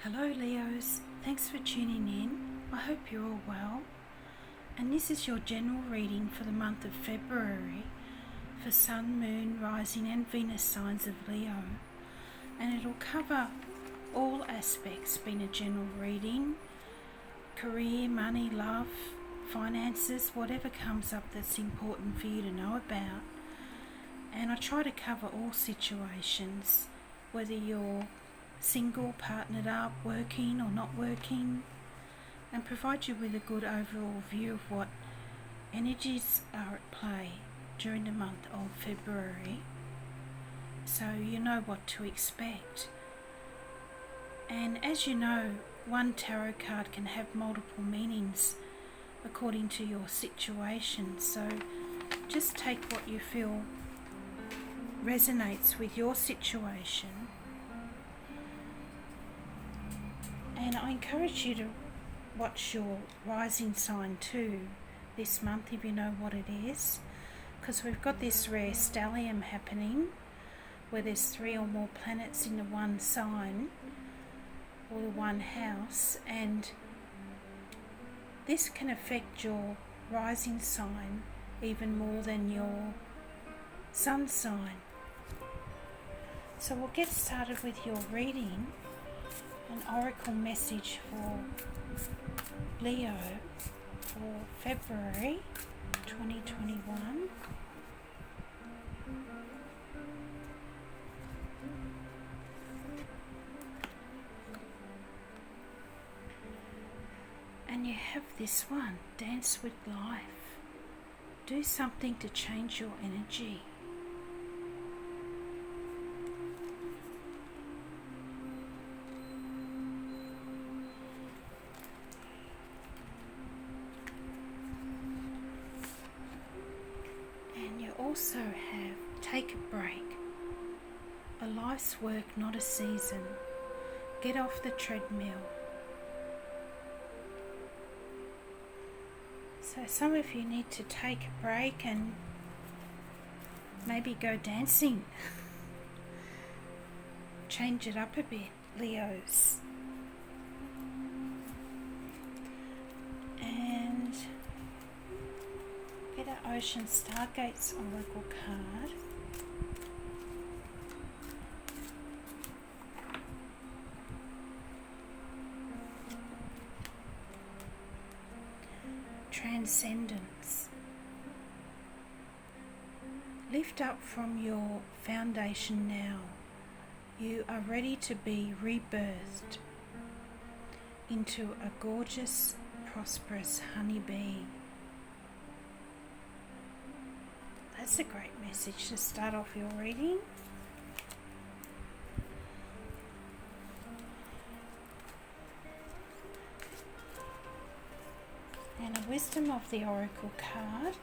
Hello Leos, thanks for tuning in. I hope you're all well. And this is your general reading for the month of February for Sun, Moon, Rising and Venus signs of Leo. And it'll cover all aspects, being a general reading, career, money, love, finances, whatever comes up that's important for you to know about. And I try to cover all situations, whether you're single, partnered up, working or not working, and provide you with a good overall view of what energies are at play during the month of February, so you know what to expect. And as you know, one tarot card can have multiple meanings according to your situation, so just take what you feel resonates with your situation. And I encourage you to watch your rising sign too this month if you know what it is, because we've got this rare stellium happening where there's 3 or more planets in the one sign or the one house, and this can affect your rising sign even more than your sun sign. So we'll get started with your reading. An oracle message for Leo for February 2021. And you have this one, dance with life. Do something to change your energy. Also have take a break. A life's work, not a season. Get off the treadmill. So some of you need to take a break and maybe go dancing. Change it up a bit, Leos. And get our Ocean Stargates Oracle card. Transcendence. Lift up from your foundation now. You are ready to be rebirthed into a gorgeous, prosperous honeybee. That's a great message to start off your reading. And a wisdom of the Oracle card.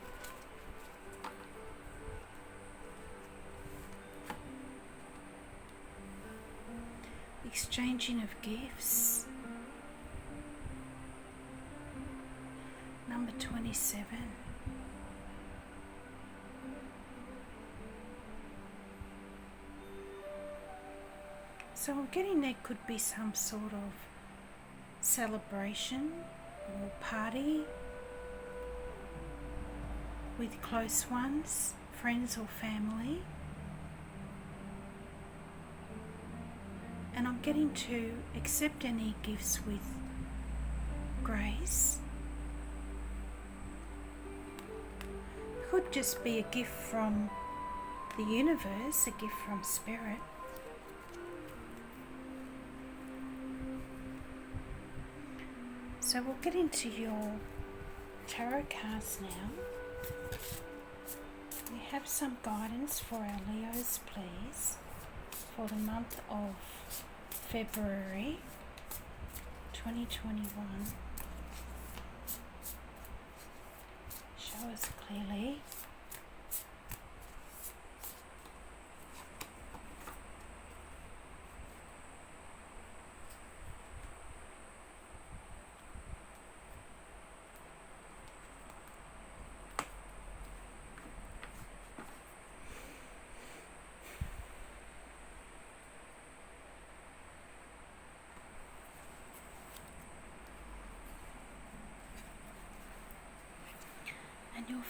Exchanging of gifts. Number 27. So I'm getting there could be some sort of celebration or party with close ones, friends or family. And I'm getting to accept any gifts with grace. Could just be a gift from the universe, a gift from spirit. So we'll get into your tarot cards now. We have some guidance for our Leos, please, for the month of February 2021. Show us clearly.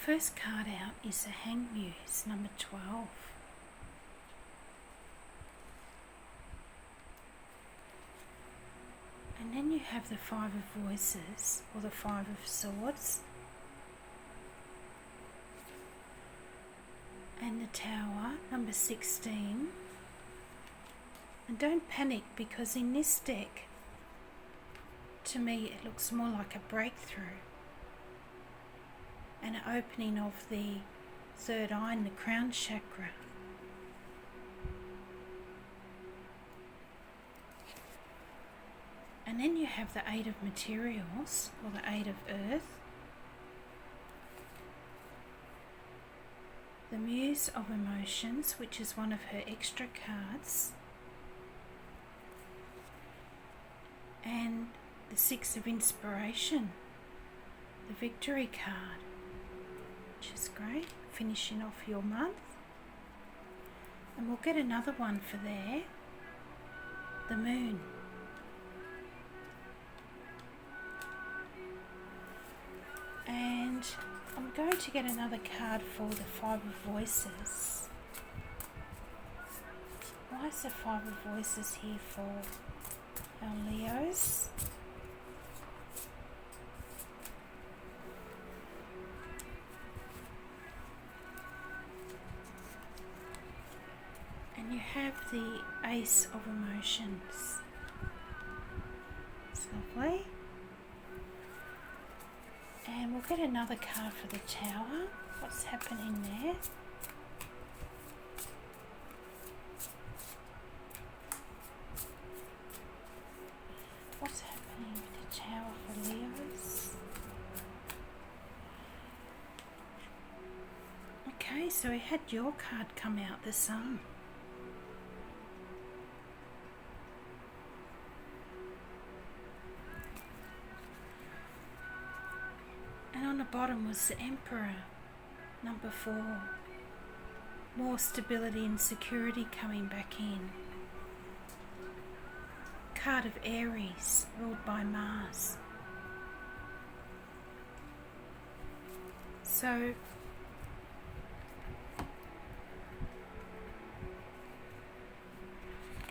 first card out is the Hanged Muse, number 12. And then you have the Five of Voices, or the Five of Swords. And the Tower, number 16. And don't panic, because in this deck, to me, it looks more like a breakthrough. An opening of the third eye and the crown chakra. And then you have the Eight of Materials, or the Eight of Earth. The Muse of Emotions, which is one of her extra cards. And the Six of Inspiration, the Victory card, which is great, finishing off your month. And we'll get another one for there, the Moon. And I'm going to get another card for the Five of Voices. Why is the Five of Voices here for our Leos? And you have the Ace of Emotions. It's lovely. And we'll get another card for the Tower. What's happening there? What's happening with the Tower for Leos? Okay, so we had your card come out, the Sun. And on the bottom was the Emperor, number 4. More stability and security coming back in. Card of Aries, ruled by Mars. So,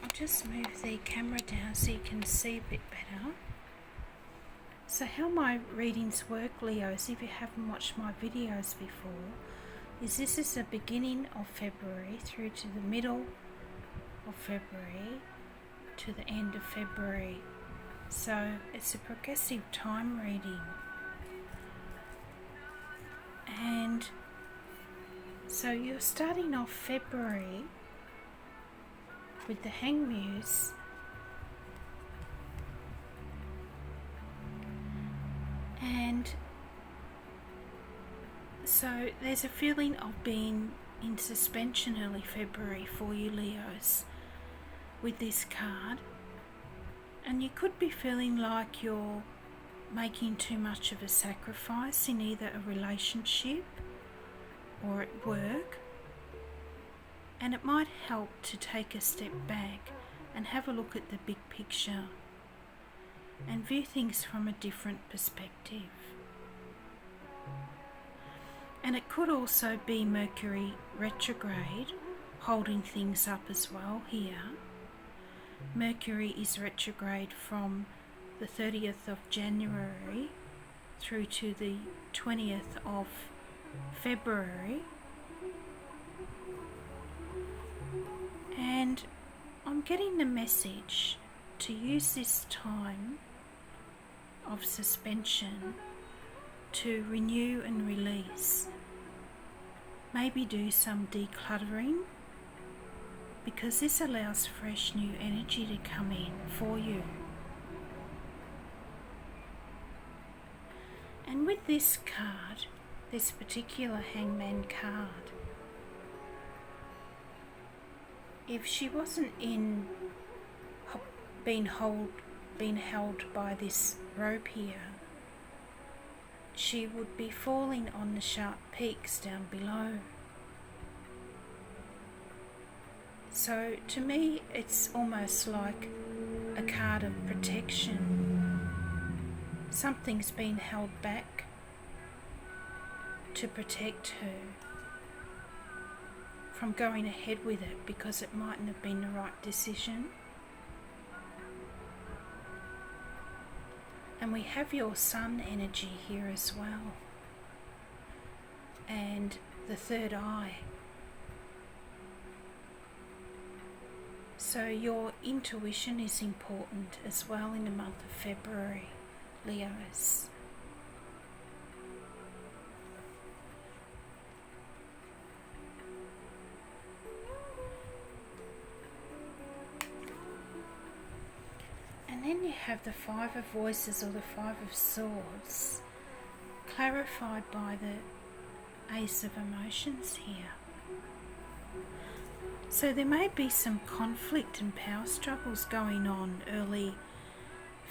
I'll just move the camera down so you can see a bit better. So how my readings work, Leos, if you haven't watched my videos before, is this is the beginning of February through to the middle of February to the end of February. So it's a progressive time reading. And so you're starting off February with the Hanged Muse. And so there's a feeling of being in suspension early February for you Leos with this card. And you could be feeling like you're making too much of a sacrifice in either a relationship or at work. And it might help to take a step back and have a look at the big picture and view things from a different perspective. And it could also be Mercury retrograde holding things up as well here. Mercury is retrograde from the 30th of January through to the 20th of February. And I'm getting the message to use this time of suspension to renew and release. Maybe do some decluttering, because this allows fresh new energy to come in for you. And with this card, this particular Hangman card, if she wasn't being held by this rope here, she would be falling on the sharp peaks down below. So to me, it's almost like a card of protection. Something's been held back to protect her from going ahead with it because it mightn't have been the right decision. And we have your sun energy here as well, and the third eye. So your intuition is important as well in the month of February, Leos. And then you have the Five of Voices or the Five of Swords, clarified by the Ace of Emotions here. So there may be some conflict and power struggles going on early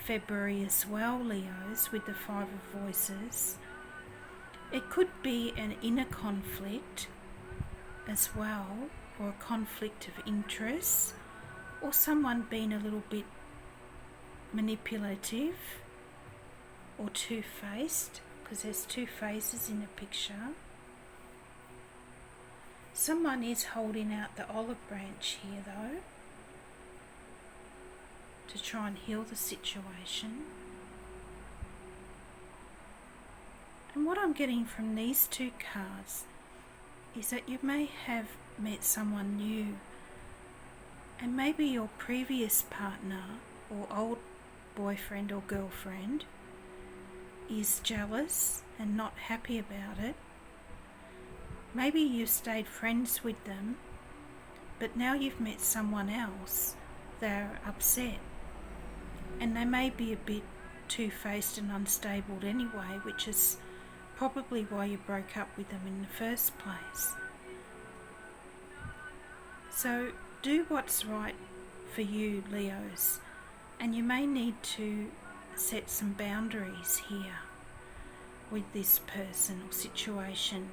February as well, Leos, with the Five of Voices. It could be an inner conflict as well, or a conflict of interest, or someone being a little bit manipulative or two-faced, because there's two faces in the picture. Someone is holding out the olive branch here though, to try and heal the situation. And what I'm getting from these two cards is that you may have met someone new, and maybe your previous partner or old boyfriend or girlfriend is jealous and not happy about it. Maybe you stayed friends with them, but now you've met someone else, they're upset. And they may be a bit two-faced and unstable anyway, which is probably why you broke up with them in the first place. So do what's right for you, Leos. And you may need to set some boundaries here with this person or situation,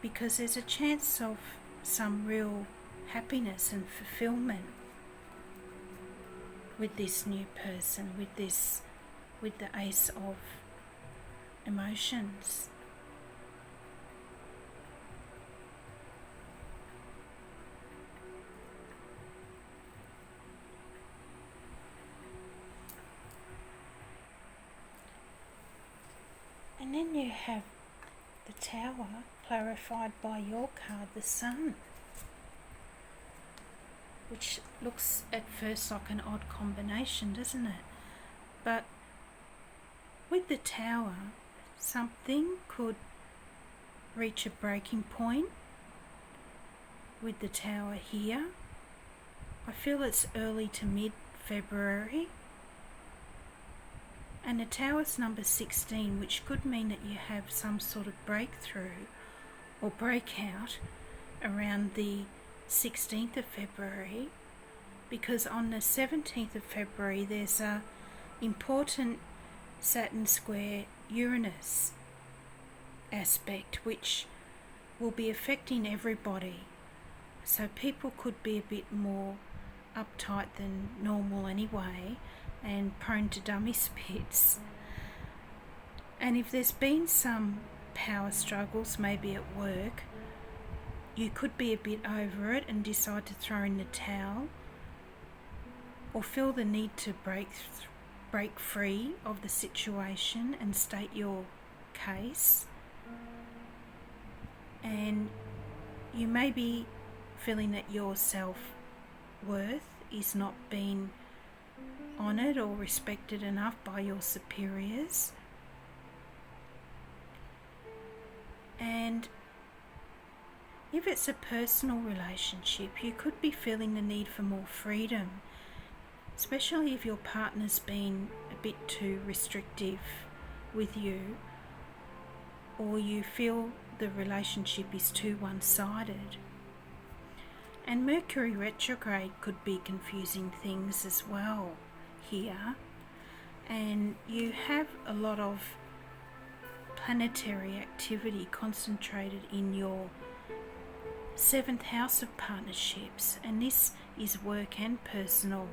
because there's a chance of some real happiness and fulfillment with this new person, with the Ace of Emotions. And then you have the Tower, clarified by your card, the Sun, which looks at first like an odd combination, doesn't it? But with the Tower, something could reach a breaking point with the Tower here. I feel it's early to mid-February. And the Tower's number 16, which could mean that you have some sort of breakthrough or breakout around the 16th of February, because on the 17th of February there's a important Saturn square Uranus aspect which will be affecting everybody. So people could be a bit more uptight than normal anyway, and prone to dummy spits. And if there's been some power struggles, maybe at work, you could be a bit over it and decide to throw in the towel, or feel the need to break free of the situation and state your case. And you may be feeling that your self-worth is not being honoured or respected enough by your superiors. And if it's a personal relationship, you could be feeling the need for more freedom, especially if your partner's been a bit too restrictive with you, or you feel the relationship is too one-sided. And Mercury retrograde could be confusing things as well here, and you have a lot of planetary activity concentrated in your 7th house of partnerships, and this is work and personal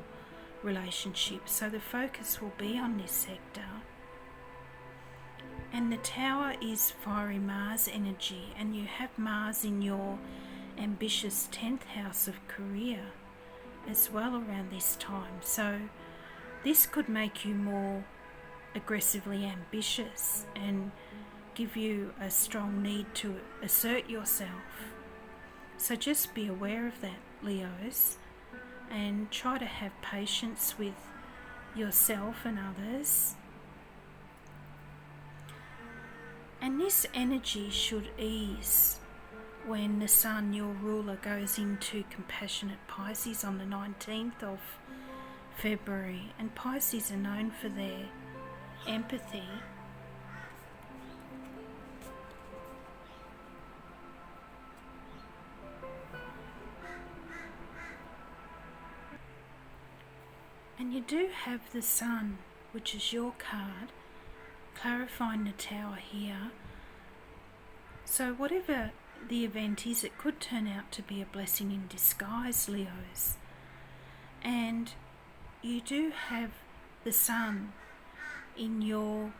relationships, so the focus will be on this sector. And the Tower is fiery Mars energy, and you have Mars in your ambitious 10th house of career as well around this time. So this could make you more aggressively ambitious and give you a strong need to assert yourself. So just be aware of that, Leos, and try to have patience with yourself and others. And this energy should ease when the Sun, your ruler, goes into compassionate Pisces on the 19th of February. And Pisces are known for their empathy. And you do have the Sun, which is your card, clarifying the Tower here. So whatever the event is, it could turn out to be a blessing in disguise, Leos. And you do have the Sun in your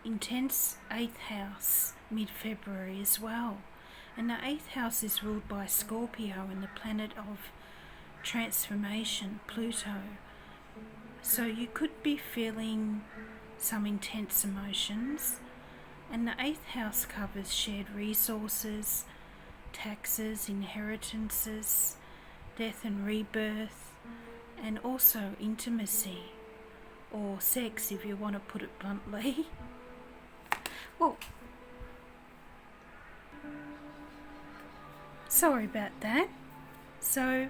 intense 8th house mid-February as well. And the 8th house is ruled by Scorpio and the planet of transformation, Pluto. So you could be feeling some intense emotions. And the 8th house covers shared resources, taxes, inheritances, death and rebirth, and also intimacy, or sex if you want to put it bluntly. Well, sorry about that. So,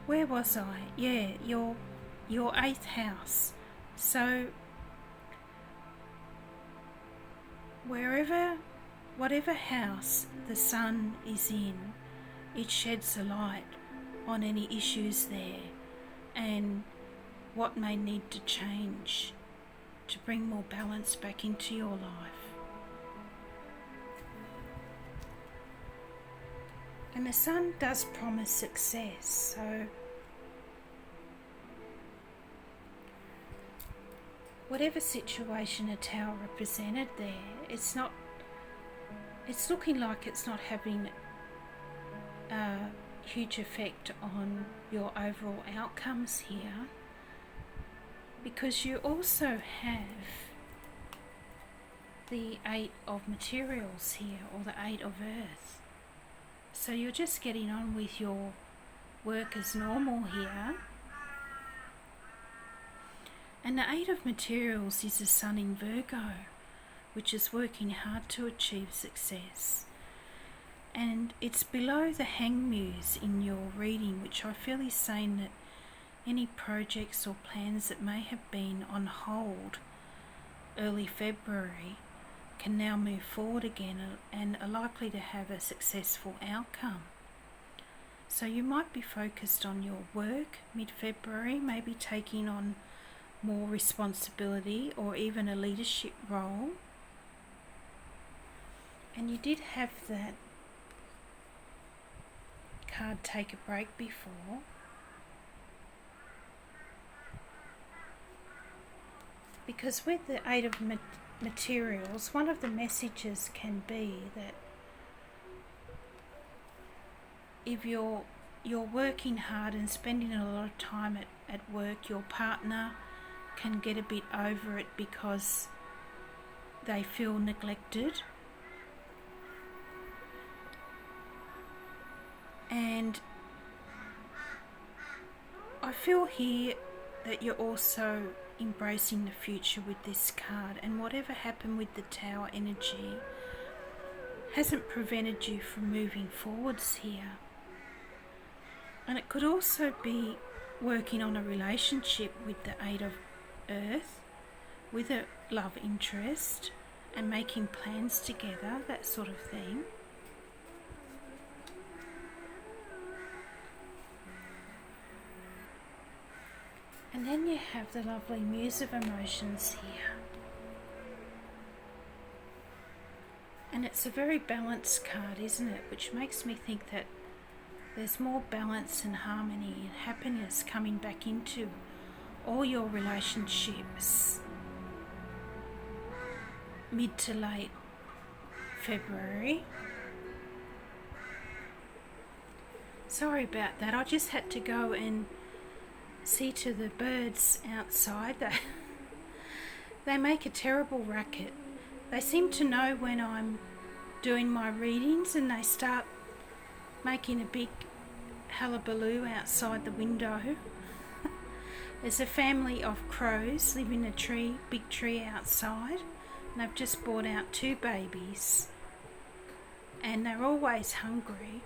where was I? Yeah, your 8th house. So, whatever house the Sun is in, it sheds a light on any issues there and what may need to change to bring more balance back into your life. And the Sun does promise success, so whatever situation a Tower represented there, it's looking like it's not having a huge effect on your overall outcomes here, because you also have the 8 of materials here, or the 8 of earth. So you're just getting on with your work as normal here. And the 8 of materials is the Sun in Virgo, which is working hard to achieve success. And it's below the Hang Muse in your reading, which I feel is saying that any projects or plans that may have been on hold early February can now move forward again and are likely to have a successful outcome. So you might be focused on your work mid-February, maybe taking on more responsibility or even a leadership role. And you did have that card take a break before. Because with the 8 of materials, one of the messages can be that if you're working hard and spending a lot of time at work, your partner can get a bit over it because they feel neglected. And I feel here that you're also embracing the future with this card, and whatever happened with the Tower energy hasn't prevented you from moving forwards here. And it could also be working on a relationship with the 8 of earth, with a love interest, and making plans together, that sort of thing. And then you have the lovely Muse of Emotions here. And it's a very balanced card, isn't it? Which makes me think that there's more balance and harmony and happiness coming back into all your relationships mid to late February. Sorry about that, I just had to go and see to the birds outside. They make a terrible racket. They seem to know when I'm doing my readings and they start making a big hullabaloo outside the window. There's a family of crows live in a tree, big tree outside, and they've just brought out 2 babies and they're always hungry.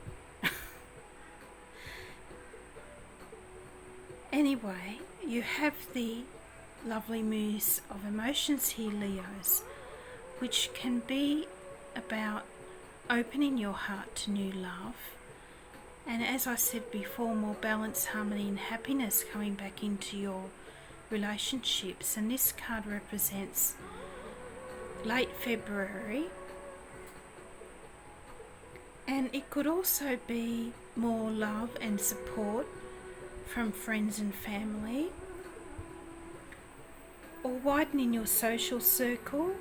Anyway, you have the lovely Muse of Emotions here, Leos, which can be about opening your heart to new love. And as I said before, more balance, harmony and happiness coming back into your relationships. And this card represents late February. And it could also be more love and support from friends and family, or widening your social circle,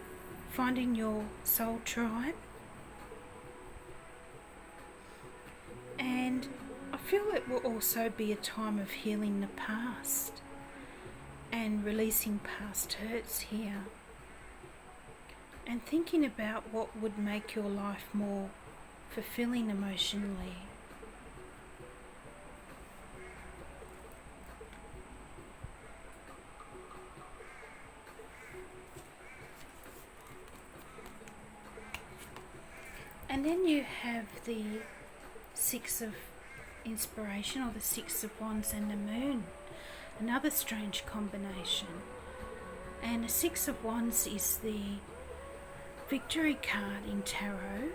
finding your soul tribe. And I feel it will also be a time of healing the past and releasing past hurts here, and thinking about what would make your life more fulfilling emotionally. And then you have the 6 of Inspiration, or the 6 of Wands and the Moon, another strange combination. And the 6 of Wands is the victory card in tarot,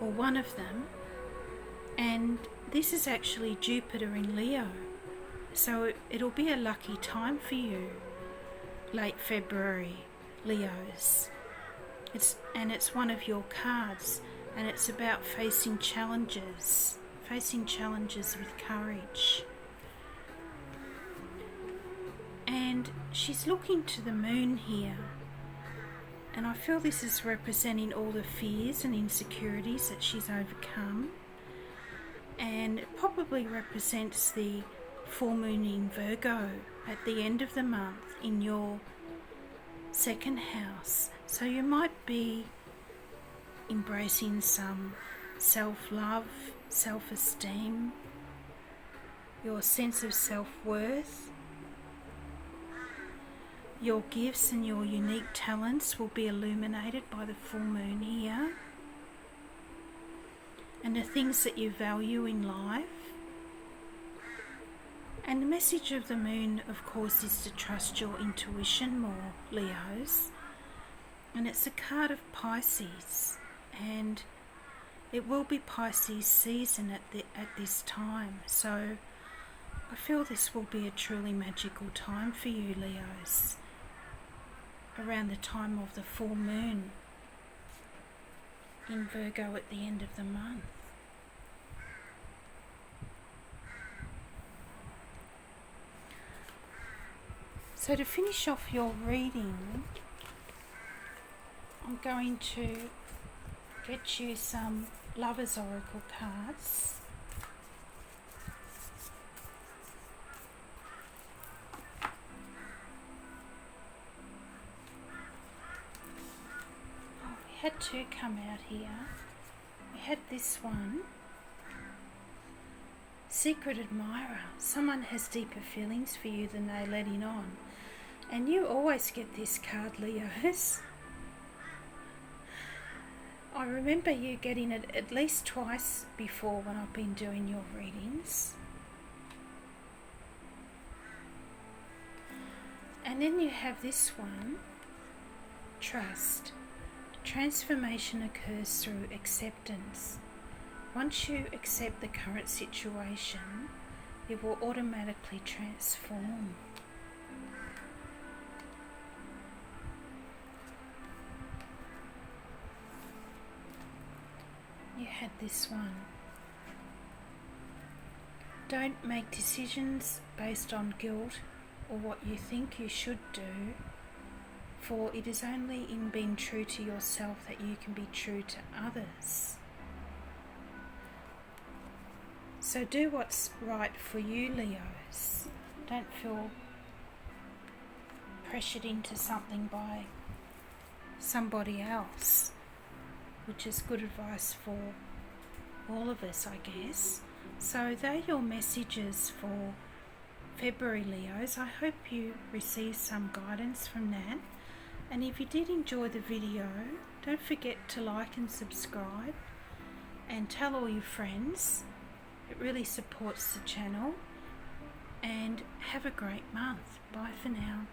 or one of them, and this is actually Jupiter in Leo, so it'll be a lucky time for you, late February, Leos. It's one of your cards, and it's about facing challenges with courage. And she's looking to the moon here, and I feel this is representing all the fears and insecurities that she's overcome, and it probably represents the full moon in Virgo at the end of the month in your 2nd house. So you might be embracing some self-love, self-esteem, your sense of self-worth. Your gifts and your unique talents will be illuminated by the full moon here. And the things that you value in life. And the message of the moon, of course, is to trust your intuition more, Leos. And it's a card of Pisces, and it will be Pisces season at this time. So I feel this will be a truly magical time for you, Leos, around the time of the full moon in Virgo at the end of the month. So to finish off your reading, I'm going to get you some Lovers Oracle cards. Oh, we had 2 come out here. We had this one. Secret Admirer. Someone has deeper feelings for you than they're letting on. And you always get this card, Leos. I remember you getting it at least twice before when I've been doing your readings. And then you have this one, Trust. Transformation occurs through acceptance. Once you accept the current situation, it will automatically transform. You had this one. Don't make decisions based on guilt or what you think you should do. For it is only in being true to yourself that you can be true to others. So do what's right for you, Leos. Don't feel pressured into something by somebody else, which is good advice for all of us, I guess. So they're your messages for February, Leos. I hope you received some guidance from that. And if you did enjoy the video, don't forget to like and subscribe and tell all your friends. It really supports the channel. And have a great month. Bye for now.